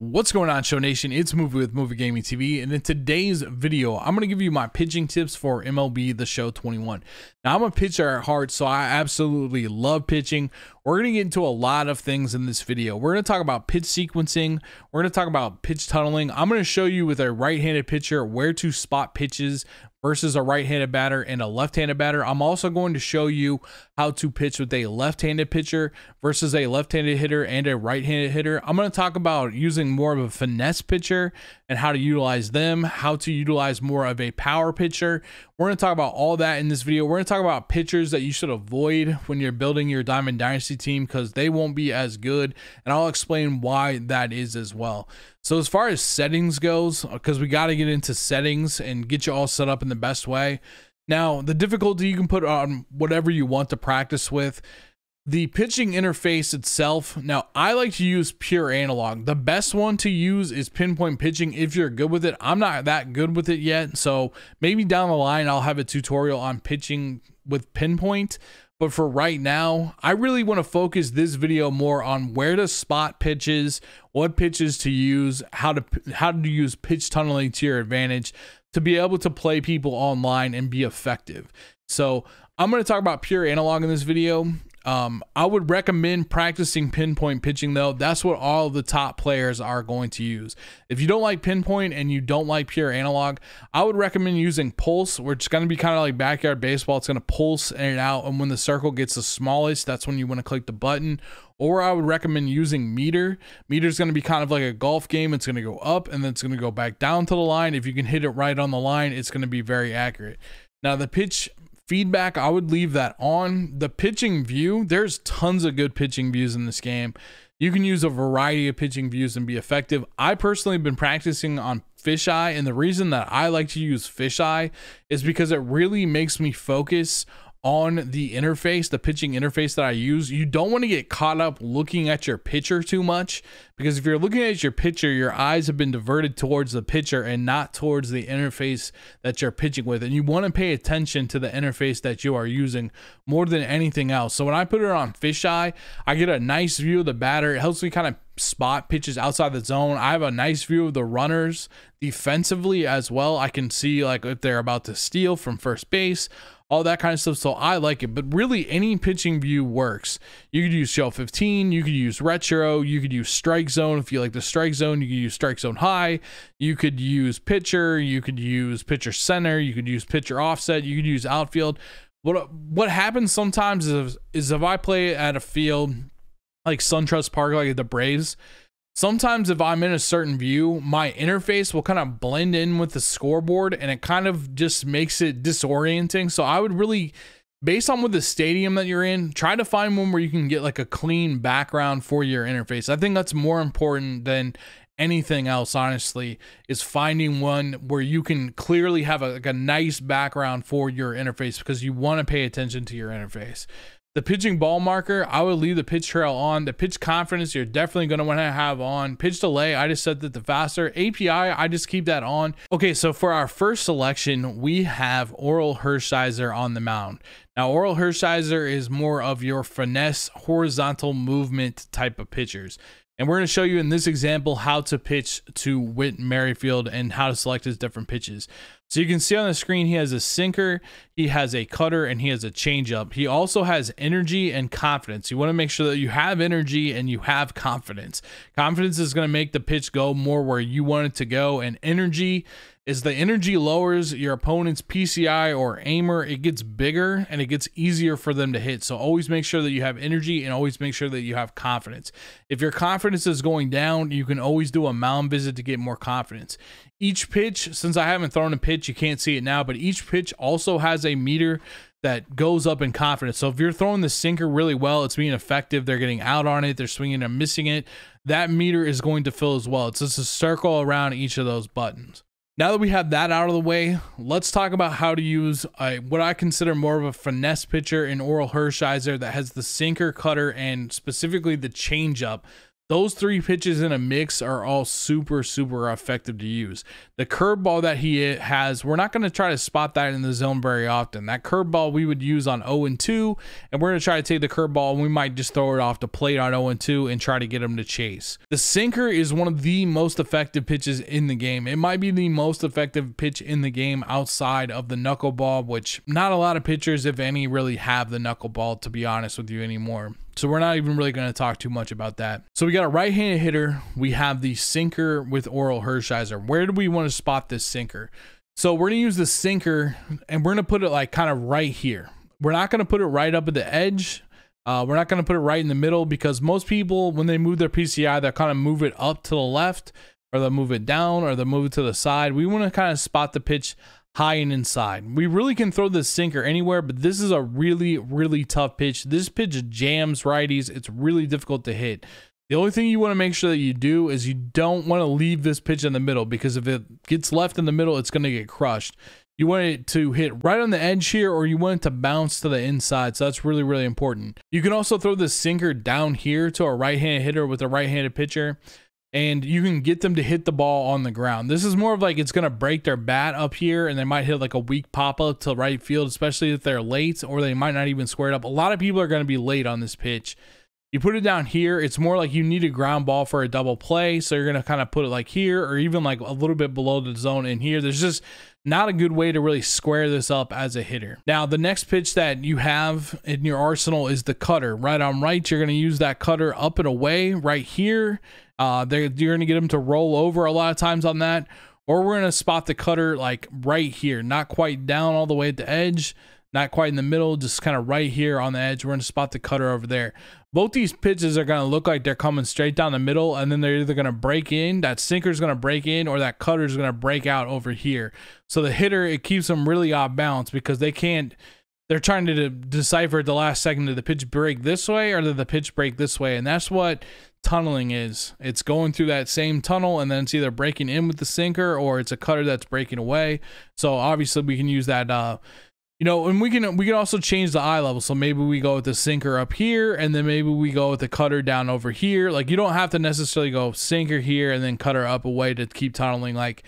What's going on, Show Nation? It's Movie with Movie Gaming TV, and in today's video, I'm going to give you my pitching tips for MLB The Show 21. Now, I'm a pitcher at heart, so I absolutely love pitching. We're going to get into a lot of things in this video. We're going to talk about pitch sequencing. We're going to talk about pitch tunneling. I'm going to show you with a right-handed pitcher where to spot pitches versus a right-handed batter and a left-handed batter. I'm also going to show you how to pitch with a left-handed pitcher versus a left-handed hitter and a right-handed hitter. I'm going to talk about using more of a finesse pitcher and how to utilize them, how to utilize more of a power pitcher. We're going to talk about all that in this video. We're going to talk about pitchers that you should avoid when you're building your Diamond Dynasty team because they won't be as good, and I'll explain why that is as well. So as far as settings goes, because we got to get into settings and get you all set up in the best way. Now, the difficulty you can put on whatever you want to practice with. The pitching interface itself, now I like to use pure analog. The best one to use is pinpoint pitching if you're good with it. I'm not that good with it yet, so maybe down the line I'll have a tutorial on pitching with pinpoint. But for right now, I really want to focus this video more on where to spot pitches, what pitches to use, how to use pitch tunneling to your advantage to be able to play people online and be effective. So I'm going to talk about pure analog in this video. I would recommend practicing pinpoint pitching though. That's what all the top players are going to use. If you don't like pinpoint and you don't like pure analog, I would recommend using pulse, which is going to be kind of like backyard baseball. It's going to pulse in and out, and when the circle gets the smallest, that's when you want to click the button. Or I would recommend using meter. Meter is going to be kind of like a golf game. It's going to go up and then it's going to go back down to the line. If you can hit it right on the line, it's going to be very accurate. Now the pitch feedback, I would leave that on. The pitching view, there's tons of good pitching views in this game. You can use a variety of pitching views and be effective. I personally have been practicing on fisheye, and the reason that I like to use fisheye is because it really makes me focus on the interface, the pitching interface that I use. You don't want to get caught up looking at your pitcher too much, because if you're looking at your pitcher, your eyes have been diverted towards the pitcher and not towards the interface that you're pitching with. And you want to pay attention to the interface that you are using more than anything else. So when I put it on fisheye, I get a nice view of the batter. It helps me kind of spot pitches outside the zone. I have a nice view of the runners defensively as well. I can see like if they're about to steal from first base, all that kind of stuff. So I like it, but really any pitching view works. You could use shell 15, you could use retro, you could use strike zone. If you like the strike zone, you could use strike zone high, you could use pitcher, you could use pitcher center, you could use pitcher offset, you could use outfield. What happens sometimes is if I play at a field like SunTrust Park, like the Braves, sometimes if I'm in a certain view, my interface will kind of blend in with the scoreboard and it kind of just makes it disorienting. So I would really, based on what the stadium that you're in, try to find one where you can get like a clean background for your interface. I think that's more important than anything else, honestly, is finding one where you can clearly have like a nice background for your interface, because you want to pay attention to your interface. The pitching ball marker, I would leave the pitch trail on. The pitch confidence, you're definitely going to want to have on. Pitch delay, I just set that to faster. API, I just keep that on. Okay, so for our first selection, we have Orel Hershiser on the mound. Now, Orel Hershiser is more of your finesse, horizontal movement type of pitchers. And we're going to show you in this example how to pitch to Whit Merrifield and how to select his different pitches. So you can see on the screen, he has a sinker, he has a cutter, and he has a changeup. He also has energy and confidence. You want to make sure that you have energy and you have confidence. Confidence is going to make the pitch go more where you want it to go, and energy is the energy lowers your opponent's PCI or aimer. It gets bigger and it gets easier for them to hit. So always make sure that you have energy and always make sure that you have confidence. If your confidence is going down, you can always do a mound visit to get more confidence. Each pitch, since I haven't thrown a pitch, you can't see it now, but each pitch also has a meter that goes up in confidence. So if you're throwing the sinker really well, it's being effective, they're getting out on it, they're swinging and missing it, that meter is going to fill as well. It's just a circle around each of those buttons. Now that we have that out of the way, let's talk about how to use what I consider more of a finesse pitcher in Orel Hershiser that has the sinker, cutter, and specifically the changeup Those three pitches in a mix are all super effective to use. The curveball that he has, we're not going to try to spot that in the zone very often. That curveball we would use on 0-2, and we're going to try to take the curveball and we might just throw it off the plate on 0-2 and try to get him to chase. The sinker is one of the most effective pitches in the game. It might be the most effective pitch in the game outside of the knuckleball, which not a lot of pitchers, if any, really have the knuckleball, to be honest with you, anymore. So we're not even really going to talk too much about that. So we got a right-handed hitter. We have the sinker with Orel Hershiser. Where do we want to spot this sinker? So we're going to use the sinker and we're going to put it like kind of right here. We're not going to put it right up at the edge. We're not going to put it right in the middle, because most people, when they move their PCI, they'll kind of move it up to the left, or they'll move it down, or they'll move it to the side. We want to kind of spot the pitch high and inside. We really can throw this sinker anywhere, but this is a really tough pitch. This pitch jams righties. It's really difficult to hit. The only thing you want to make sure that you do is you don't want to leave this pitch in the middle, because if it gets left in the middle, it's going to get crushed. You want it to hit right on the edge here, or you want it to bounce to the inside. So that's really important. You can also throw this sinker down here to a right-handed hitter with a right-handed pitcher, and you can get them to hit the ball on the ground. This is more of like, it's going to break their bat up here, and they might hit like a weak pop-up to right field, especially if they're late, or they might not even square it up. A lot of people are going to be late on this pitch. You put it down here, it's more like you need a ground ball for a double play, so you're going to kind of put it like here, or even like a little bit below the zone in here. There's just not a good way to really square this up as a hitter. Now, the next pitch that you have in your arsenal is the cutter. Right on right, you're going to use that cutter up and away right here. You're going to get them to roll over a lot of times on that, or we're going to spot the cutter like right here, not quite down all the way at the edge, not quite in the middle, just kind of right here on the edge. We're going to spot the cutter over there. Both these pitches are going to look like they're coming straight down the middle, and then they're either going to break in, that sinker is going to break in, or that cutter is going to break out over here. So the hitter, it keeps them really off balance, because they're trying to decipher at the last second, did the pitch break this way or did the pitch break this way? And that's what tunneling is. It's going through that same tunnel, and then it's either breaking in with the sinker or it's a cutter that's breaking away. So obviously we can use that, you know, and we can also change the eye level. So maybe we go with the sinker up here, and then maybe we go with the cutter down over here. Like, you don't have to necessarily go sinker here and then cutter up away to keep tunneling. Like,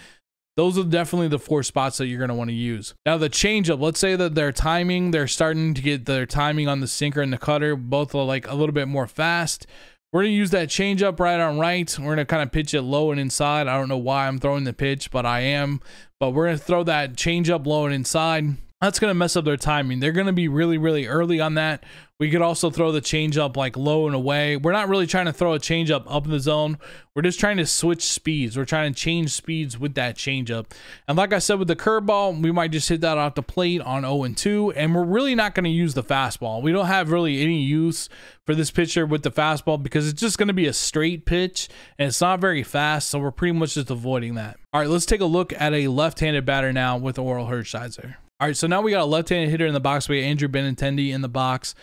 those are definitely the 4 spots that you're going to want to use. Now, the changeup, let's say that they're starting to get their timing on the sinker and the cutter, both are like a little bit more fast. We're going to use that changeup right on right. We're going to kind of pitch it low and inside. I don't know why I'm throwing the pitch, but I am. But we're going to throw that changeup low and inside. That's going to mess up their timing. They're going to be really early on that. We could also throw the changeup like low and away. We're not really trying to throw a changeup up in the zone. We're just trying to switch speeds. We're trying to change speeds with that changeup. And like I said, with the curveball, we might just hit that off the plate on 0-2. And we're really not going to use the fastball. We don't have really any use for this pitcher with the fastball, because it's just going to be a straight pitch and it's not very fast. So we're pretty much just avoiding that. All right, let's take a look at a left-handed batter now with Orel Hershiser. All right, so now we got a left-handed hitter in the box. We got Andrew Benintendi in the box.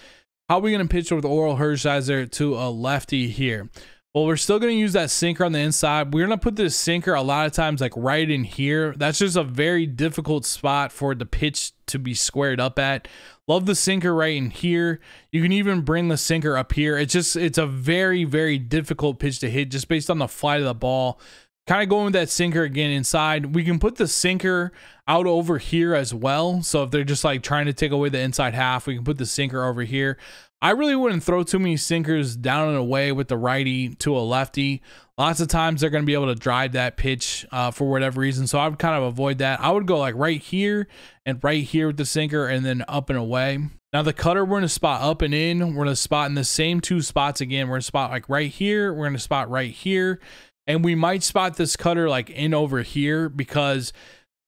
How are we going to pitch with Orel Hershiser to a lefty here? Well, we're still going to use that sinker on the inside. We're going to put this sinker a lot of times like right in here. That's just a very difficult spot for the pitch to be squared up at. Love the sinker right in here. You can even bring the sinker up here. It's a very difficult pitch to hit just based on the flight of the ball. Kind of going with that sinker again inside. We can put the sinker out over here as well. So if they're just like trying to take away the inside half, we can put the sinker over here. I really wouldn't throw too many sinkers down and away with the righty to a lefty. Lots of times they're going to be able to drive that pitch for whatever reason. So I would kind of avoid that. I would go like right here and right here with the sinker, and then up and away. Now the cutter, we're going to spot up and in. We're going to spot in the same 2 spots again. We're going to spot like right here. We're going to spot right here. And we might spot this cutter like in over here, because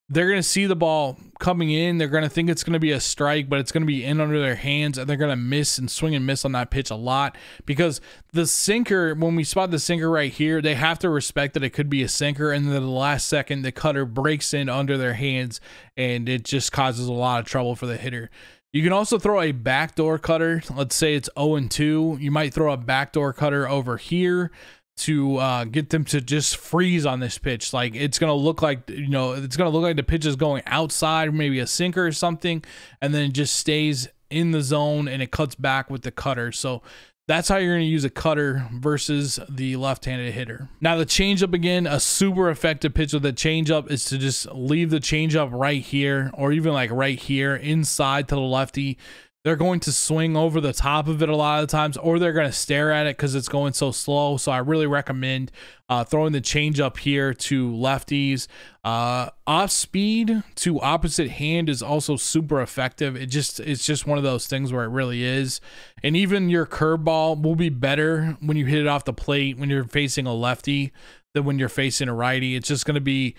they're going to see the ball coming in. They're going to think it's going to be a strike, but it's going to be in under their hands, and they're going to miss and swing and miss on that pitch a lot, because the sinker, when we spot the sinker right here, they have to respect that it could be a sinker, and then the last second the cutter breaks in under their hands, and it just causes a lot of trouble for the hitter. You can also throw a backdoor cutter. Let's say it's 0-2. You might throw a backdoor cutter over here to get them to just freeze on this pitch. Like, it's going to look like, you know, it's going to look like the pitch is going outside, maybe a sinker or something, and then it just stays in the zone and it cuts back with the cutter. So That's how you're going to use a cutter versus the left-handed hitter. Now the changeup, again, a super effective pitch with the changeup is to just leave the changeup right here, or even like right here inside to the lefty. They're going to swing over the top of it a lot of the times, or they're going to stare at it because it's going so slow. So I really recommend throwing the changeup here to lefties. Off speed to opposite hand is also super effective. It's just one of those things where it really is. And even your curveball will be better when you hit it off the plate when you're facing a lefty than when you're facing a righty. It's just gonna be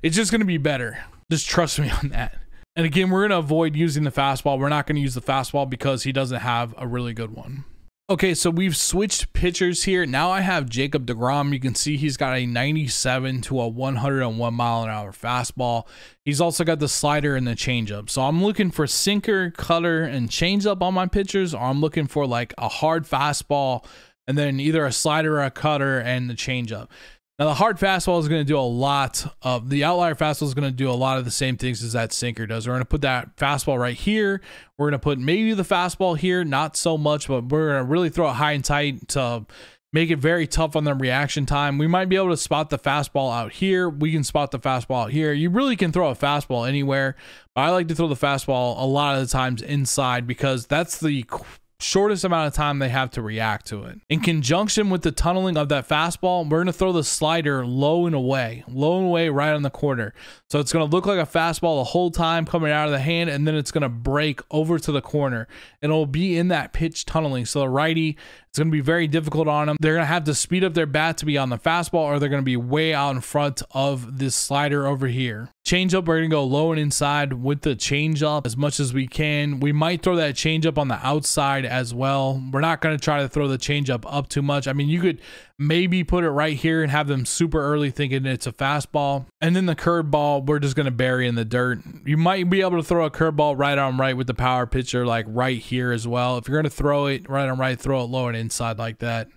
better. Just trust me on that. And again, we're going to avoid using the fastball. We're not going to use the fastball because he doesn't have a really good one. Okay, so we've switched pitchers here. Now I have Jacob deGrom. You can see he's got a 97 to a 101 mile an hour fastball. He's also got the slider and the changeup. So I'm looking for sinker, cutter, and changeup on my pitchers, or I'm looking for like a hard fastball and then either a slider or a cutter and the changeup. Now the hard fastball is going to do a lot of, the outlier fastball is going to do a lot of the same things as that sinker does. We're going to put that fastball right here. We're going to put maybe the fastball here, not so much, but we're going to really throw it high and tight to make it very tough on the reaction time. We might be able to spot the fastball out here. We can spot the fastball out here. You really can throw a fastball anywhere, but I like to throw the fastball a lot of the times inside because that's the shortest amount of time they have to react to it. In conjunction with the tunneling of that fastball, we're going to throw the slider low and away right on the corner. So it's going to look like a fastball the whole time coming out of the hand, and then it's going to break over to the corner and it'll be in that pitch tunneling. So the righty, it's going to be very difficult on them. They're going to have to speed up their bat to be on the fastball, or they're going to be way out in front of this slider over here. Changeup, we're going to go low and inside with the changeup as much as we can. We might throw that changeup on the outside as well. We're not going to try to throw the changeup up too much. I mean, you could maybe put it right here and have them super early thinking it's a fastball. And then the curveball, we're just going to bury in the dirt. You might be able to throw a curveball right on right with the power pitcher, like right here as well. If you're going to throw it right on right, throw it low and inside like that.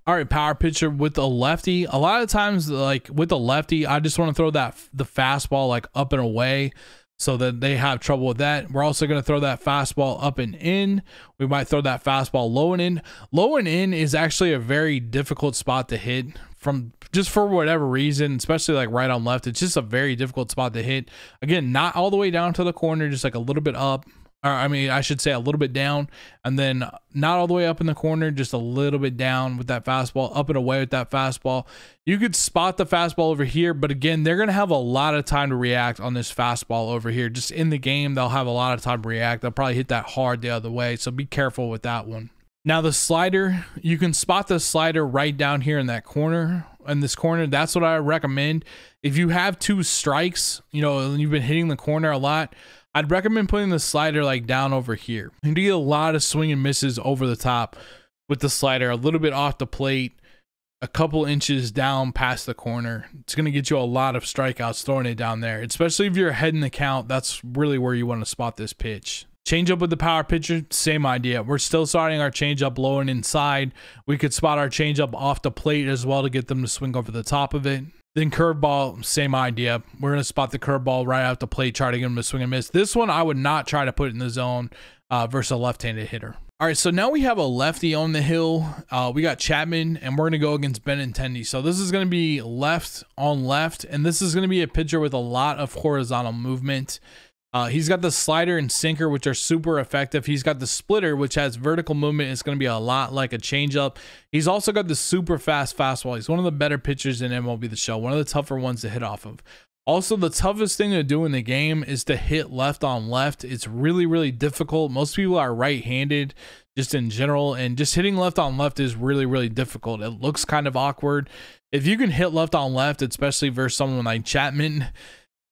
All right, power pitcher with the lefty. A lot of times, like with the lefty, I just want to throw the fastball like up and away so that they have trouble with that. We're also going to throw that fastball up and in. We might throw that fastball low and in. Low and in is actually a very difficult spot to hit from just for whatever reason, especially like right on left. It's just a very difficult spot to hit. Again, not all the way down to the corner, just like a little bit up. Or, I mean, I should say a little bit down, and then not all the way up in the corner, just a little bit down with that fastball, up and away with that fastball. You could spot the fastball over here, but again, they're going to have a lot of time to react on this fastball over here. Just in the game, they'll have a lot of time to react. They'll probably hit that hard the other way, so be careful with that one. Now the slider, you can spot the slider right down here in that corner. In this corner, that's what I recommend. If you have two strikes, you know, and you've been hitting the corner a lot, I'd recommend putting the slider like down over here. You get a lot of swing and misses over the top with the slider, a little bit off the plate, a couple inches down past the corner. It's going to get you a lot of strikeouts throwing it down there, especially if you're ahead in the count. That's really where you want to spot this pitch. Change up with the power pitcher, same idea. We're still starting our change up low and inside. We could spot our change up off the plate as well to get them to swing over the top of it. Then curveball, same idea. We're going to spot the curveball right out the plate, try to get him to swing and miss. This one, I would not try to put in the zone versus a left-handed hitter. All right, so now we have a lefty on the hill. We got Chapman, and we're going to go against Benintendi. So this is going to be left on left, and this is going to be a pitcher with a lot of horizontal movement. He's got the slider and sinker, which are super effective. He's got the splitter, which has vertical movement. It's going to be a lot like a changeup. He's also got the super fast fastball. He's one of the better pitchers in MLB The Show, one of the tougher ones to hit off of. Also, the toughest thing to do in the game is to hit left on left. It's really, really difficult. Most people are right-handed just in general, and just hitting left on left is really, really difficult. It looks kind of awkward. If you can hit left on left, especially versus someone like Chapman,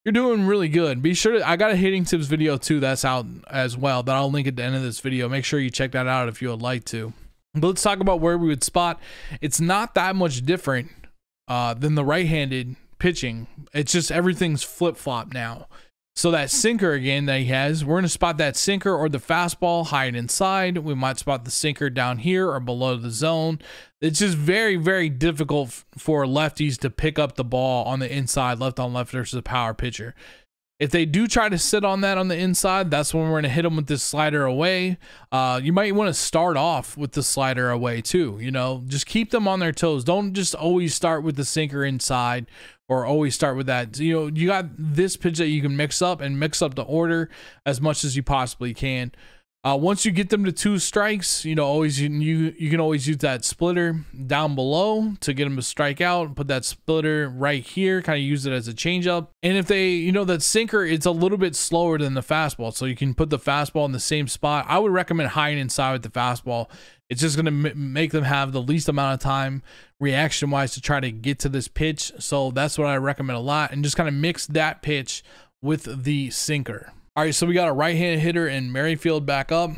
you're doing really good. Be sure to, I got a hitting tips video too that's out as well that I'll link at the end of this video. Make sure you check that out if you would like to. But let's talk about where we would spot. It's not that much different than the right-handed pitching. It's just everything's flip-flop now. So that sinker again that he has, we're going to spot that sinker or the fastball high and inside. We might spot the sinker down here or below the zone. It's just very, very difficult for lefties to pick up the ball on the inside, left on left versus a power pitcher. If they do try to sit on that on the inside, that's when we're going to hit them with this slider away. You might want to start off with the slider away too. You know, just keep them on their toes. Don't just always start with the sinker inside or always start with that. You know, you got this pitch that you can mix up and mix up the order as much as you possibly can. Once you get them to 2 strikes, you know, always you can always use that splitter down below to get them to strike out. Put that splitter right here, kind of use it as a changeup. And if they, you know, that sinker, it's a little bit slower than the fastball, so you can put the fastball in the same spot. I would recommend high and inside with the fastball. It's just going to make them have the least amount of time reaction wise to try to get to this pitch. So that's what I recommend a lot, and just kind of mix that pitch with the sinker. All right, so we got a right-handed hitter in Merrifield back up.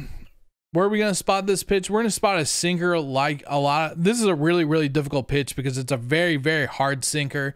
Where are we going to spot this pitch? We're going to spot a sinker like a lot. This is a really, really difficult pitch because it's a very, very hard sinker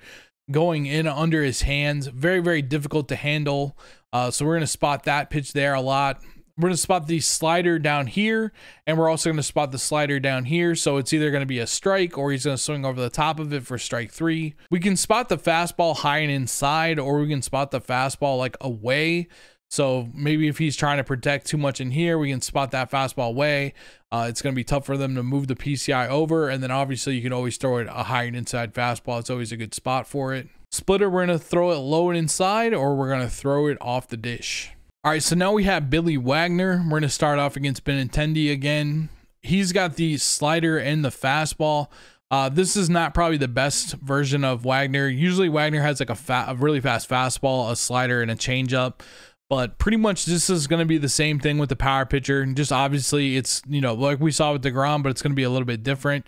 going in under his hands. Very, very difficult to handle. So we're going to spot that pitch there a lot. We're going to spot the slider down here, and we're also going to spot the slider down here. So it's either going to be a strike or he's going to swing over the top of it for strike 3. We can spot the fastball high and inside, or we can spot the fastball like away. So maybe if he's trying to protect too much in here, we can spot that fastball away. It's going to be tough for them to move the PCI over. And then obviously you can always throw it a high and inside fastball. It's always a good spot for it. Splitter, we're going to throw it low and inside, or we're going to throw it off the dish. All right, so now we have Billy Wagner. We're going to start off against Benintendi again. He's got the slider and the fastball. This is not probably the best version of Wagner. Usually Wagner has like a really fast fastball, a slider, and a changeup. But pretty much this is going to be the same thing with the power pitcher. And just obviously it's, you know, like we saw with DeGrom, but it's going to be a little bit different.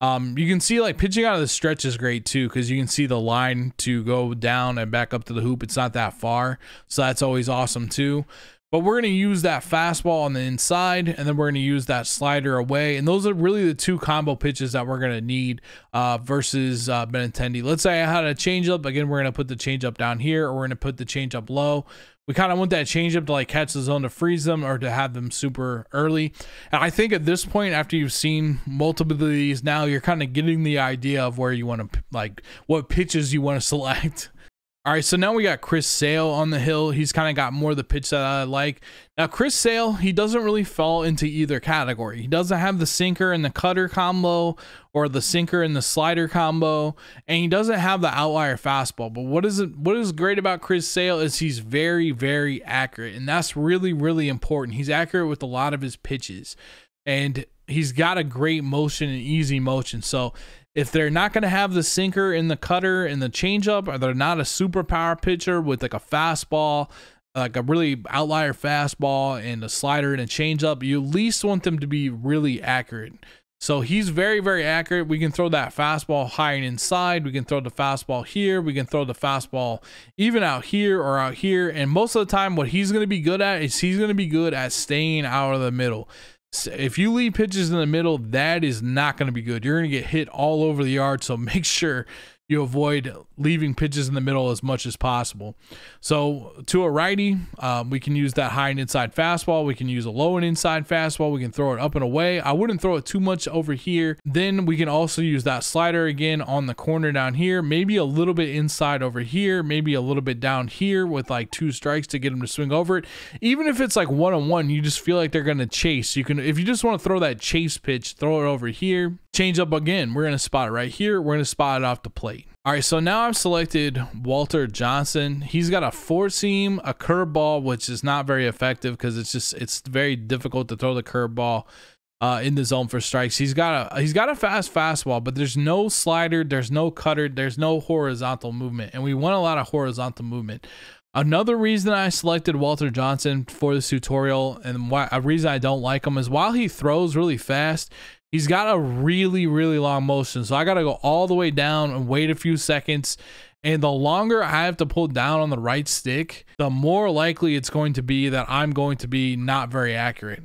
You can see like pitching out of the stretch is great too, because you can see the line to go down and back up to the hoop. It's not that far. So that's always awesome too. But we're going to use that fastball on the inside, and then we're going to use that slider away. And those are really the 2 combo pitches that we're going to need versus Benintendi. Let's say I had a changeup. Again, we're going to put the changeup down here, or we're going to put the changeup low. We kind of want that changeup to like catch the zone to freeze them, or to have them super early. And I think at this point, after you've seen multiple of these, now you're kind of getting the idea of where you want to, like, what pitches you want to select. All right, so now we got Chris Sale on the hill. He's kind of got more of the pitch that I like. Now, Chris Sale, he doesn't really fall into either category. He doesn't have the sinker and the cutter combo, or the sinker and the slider combo, and he doesn't have the outlier fastball. But what is great about Chris Sale is he's very, very accurate, and that's really, really important. He's accurate with a lot of his pitches, and he's got a great motion and easy motion. So if they're not going to have the sinker and the cutter and the changeup, or they're not a super power pitcher with like a fastball, like a really outlier fastball and a slider and a changeup, you at least want them to be really accurate. So he's very, very accurate. We can throw that fastball high and inside. We can throw the fastball here. We can throw the fastball even out here or out here. And most of the time, what he's going to be good at is he's going to be good at staying out of the middle. If you leave pitches in the middle, that is not going to be good. You're going to get hit all over the yard. So make sure you avoid leaving pitches in the middle as much as possible. So to a righty, we can use that high and inside fastball. We can use a low and inside fastball. We can throw it up and away. I wouldn't throw it too much over here. Then we can also use that slider again on the corner down here, maybe a little bit inside over here, maybe a little bit down here with like 2 strikes to get them to swing over it. Even if it's like 1-on-1, you just feel like they're going to chase. You can, if you just want to throw that chase pitch, throw it over here. Change up again. We're going to spot it right here. We're going to spot it off the plate. All right, so now I've selected Walter Johnson. He's got a 4-seam, a curveball, which is not very effective because it's very difficult to throw the curveball in the zone for strikes. He's got a fast fastball, but there's no slider, there's no cutter, there's no horizontal movement, and we want a lot of horizontal movement. Another reason I selected Walter Johnson for this tutorial, and a reason I don't like him, is while he throws really fast, he's got a really, really long motion. So I got to go all the way down and wait a few seconds. And the longer I have to pull down on the right stick, the more likely it's going to be that I'm going to be not very accurate.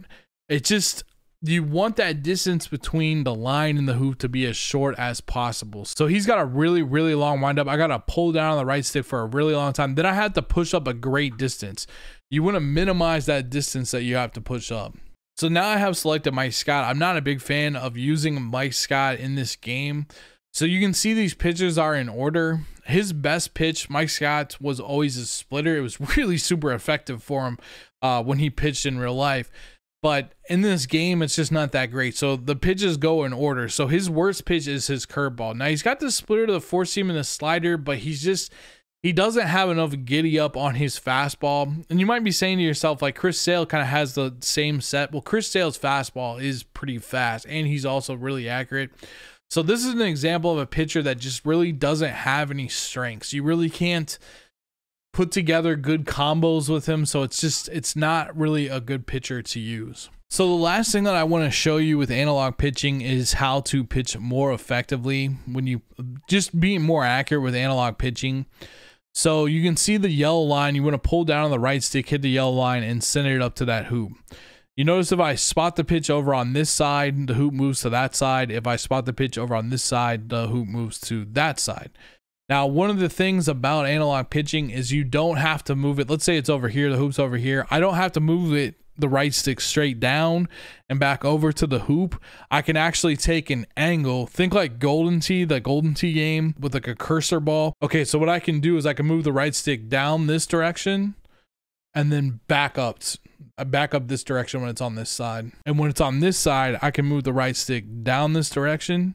It's just, you want that distance between the line and the hoop to be as short as possible. So he's got a really, really long windup. I got to pull down on the right stick for a really long time. Then I had to push up a great distance. You want to minimize that distance that you have to push up. So now I have selected Mike Scott. I'm not a big fan of using Mike Scott in this game. So you can see these pitches are in order. His best pitch, Mike Scott, was always a splitter. It was really super effective for him when he pitched in real life. But in this game, it's just not that great. So the pitches go in order. So his worst pitch is his curveball. Now, he's got the splitter, the four seam, and the slider, but he doesn't have enough giddy up on his fastball. And you might be saying to yourself, like, Chris Sale kind of has the same set. Well, Chris Sale's fastball is pretty fast, and he's also really accurate. So this is an example of a pitcher that just really doesn't have any strengths. You really can't put together good combos with him. So it's not really a good pitcher to use. So the last thing that I want to show you with analog pitching is how to pitch more effectively when you just being more accurate with analog pitching. So you can see the yellow line. You want to pull down on the right stick, hit the yellow line, and send it up to that hoop. You notice if I spot the pitch over on this side, the hoop moves to that side. If I spot the pitch over on this side, the hoop moves to that side. Now, one of the things about analog pitching is you don't have to move it. Let's say it's over here, the hoop's over here. I don't have to move it, the right stick, straight down and back over to the hoop. I can actually take an angle. Think like Golden Tee, the Golden Tee game with like a cursor ball. Okay, so what I can do is I can move the right stick down this direction and then back up. I back up this direction when it's on this side. And when it's on this side, I can move the right stick down this direction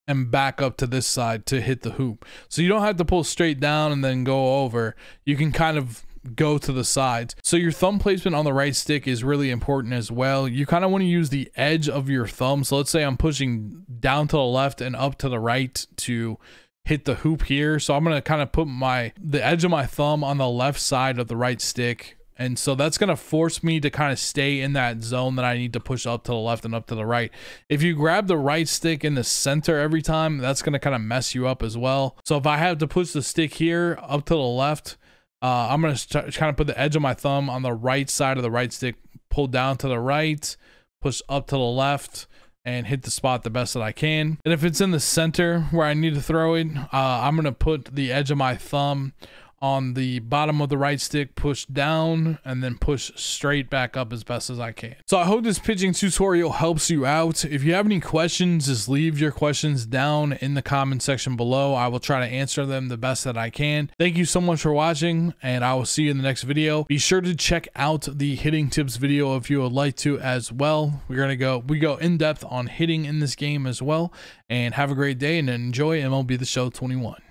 and back up to this side to hit the hoop. So you don't have to pull straight down and then go over. You can kind of go to the sides. So your thumb placement on the right stick is really important as well. You kind of want to use the edge of your thumb. So let's say I'm pushing down to the left and up to the right to hit the hoop here. So I'm going to kind of put the edge of my thumb on the left side of the right stick. And so that's going to force me to kind of stay in that zone that I need to push up to the left and up to the right. If you grab the right stick in the center every time, that's going to kind of mess you up as well. So if I have to push the stick here up to the left, I'm going to kind of put the edge of my thumb on the right side of the right stick, pull down to the right, push up to the left, and hit the spot the best that I can. And if it's in the center where I need to throw it, I'm going to put the edge of my thumb on the bottom of the right stick, push down, and then push straight back up as best as I can. So I hope this pitching tutorial helps you out. If you have any questions, just leave your questions down in the comment section below. I will try to answer them the best that I can. Thank you so much for watching, and I will see you in the next video. Be sure to check out the hitting tips video if you would like to as well. We go in depth on hitting in this game as well. And have a great day and enjoy MLB The Show 21.